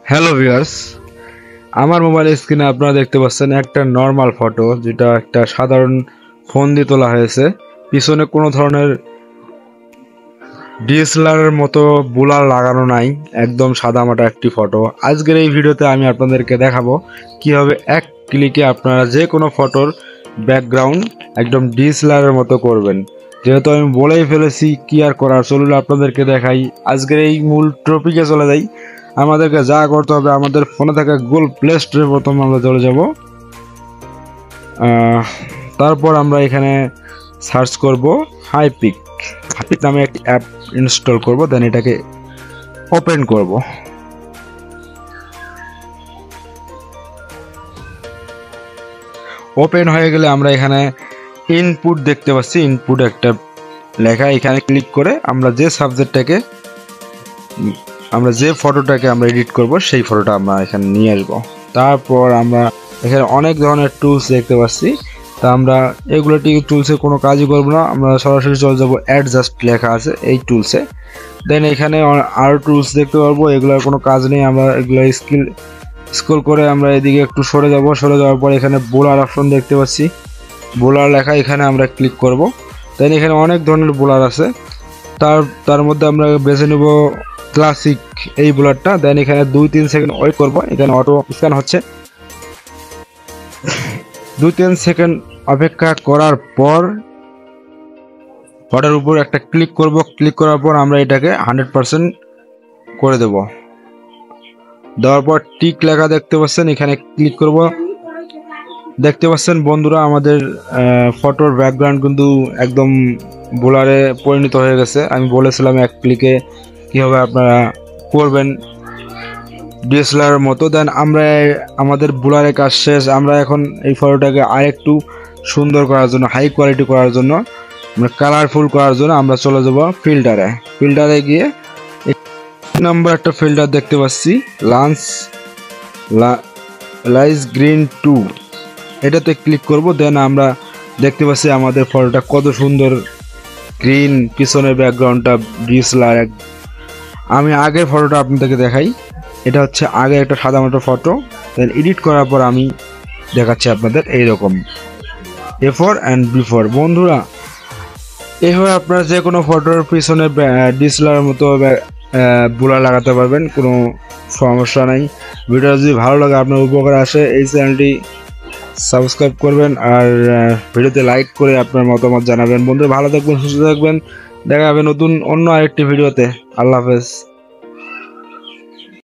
Hello viewers, আমার mobile স্ক্রিনে আপনারা দেখতে পাচ্ছেন একটা নর্মাল ফটো, যেটা একটা সাধারণ ফোন দিয়ে তোলা হয়েছে। পিছনে কোনো ধরনের ডিএসএলআর মতো বুলার লাগানো নাই, একদম সাদামাটা একটি ফটো। আজকের এই ভিডিওতে আমি আপনাদেরকে দেখাবো কিভাবে এক ক্লিকে আপনারা যে কোনো ফটোর ব্যাকগ্রাউন্ড একদম ডিএসএলআরের মতো করবেন। যেহেতু আমি বলেই ফেলেছি কি আর করার, চলুন আপনাদেরকে দেখাই। আজকের এই মূল টপিকে চলে যাই। আমাদেরকে যা করতে হবে, আমাদের ফোনে থাকা গুগল প্লে স্টোরে প্রথম আমরা চলে যাব। তারপর আমরা এখানে সার্চ করব হাইপিক নামে একটি অ্যাপ ইনস্টল করব, দেন এটাকে ওপেন করব। ওপেন হয়ে গেলে আমরা এখানে ইনপুট দেখতে পাচ্ছি, ইনপুট একটা লেখা, এখানে ক্লিক করে আমরা যে সাবজেক্টটাকে আমরা যে ফটোটাকে আমরা এডিট করব সেই ফটোটা আমরা এখানে নিয়ে আসব। তারপর আমরা এখানে অনেক ধরনের টুলস দেখতে পাচ্ছি, তা আমরা এগুলো টুলসে কোনো কাজই করব না, আমরা সরাসরি চলে যাব অ্যাডজাস্ট লেখা আছে এই টুলসে। দেন এখানে আরও টুলস দেখতে পারবো, এগুলোর কোনো কাজ নেই। আমরা এগুলো স্ক্রল করে আমরা এদিকে একটু সরে যাওয়ার পর এখানে বোলার অপশন দেখতে পাচ্ছি, বোলার লেখা, এখানে আমরা ক্লিক করব। দেন এখানে অনেক ধরনের বোলার আছে, তার মধ্যে আমরা বেছে নেব ক্লাসিক এই বোলারটা। দেন এখানে 2-3 সেকেন্ড ওয়েট করব, এখানে অটো স্ক্যান হচ্ছে। 2-3 সেকেন্ড অপেক্ষা করার পর ফটোর উপর একটা ক্লিক করব, ক্লিক করার পর আমরা এটাকে 100% করে দেব। দেওয়ার পর টিক লেখা দেখতে পাচ্ছেন, এখানে ক্লিক করব। দেখতে পাচ্ছেন বন্ধুরা, আমাদের ফটোর ব্যাকগ্রাউন্ড কিন্তু একদম বোলারে পরিণত হয়ে গেছে। আমি বলেছিলাম এক ক্লিকে কীভাবে আপনারা করবেন ডিএসএলআর মতো। দেন আমরা আমাদের বোলারের কাজ শেষ। আমরা এখন এই ফটোটাকে আরেকটু সুন্দর করার জন্য, হাই কোয়ালিটি করার জন্য, আমরা কালারফুল করার জন্য আমরা চলে যাব ফিল্টারে গিয়ে নাম্বার একটা ফিল্টার দেখতে পাচ্ছি, লাইস গ্রিন 2, এটাতে ক্লিক করব। দেন আমরা দেখতে পাচ্ছি আমাদের ফটোটা কত সুন্দর গ্রিন, পিছনের ব্যাকগ্রাউন্ডটা ডিএসএলআর। আমি আগের ফটোটা আপনাদেরকে দেখাই, এটা হচ্ছে আগে একটা সাদামাটা ফটো। দেন এডিট করার পর আমি দেখাচ্ছি আপনাদের এইরকম এফোর অ্যান্ড বিফোর। বন্ধুরা, এইভাবে আপনারা যে কোনো ফটোর পিছনে ডিএসএলআর মতো বুলার লাগাতে পারবেন, কোনো সমস্যা নাই। ভিডিও যদি ভালো লাগে, আপনার উপকার আসে, এই চ্যানেলটি সাবস্ক্রাইব করবেন আর ভিডিওতে লাইক করে আপনার মতামত জানাবেন। বন্ধুরা, ভালো থাকবেন, সুস্থ থাকবেন, দেখা হবে নতুন অন্য আরেকটি ভিডিওতে। আল্লাহ হাফেজ।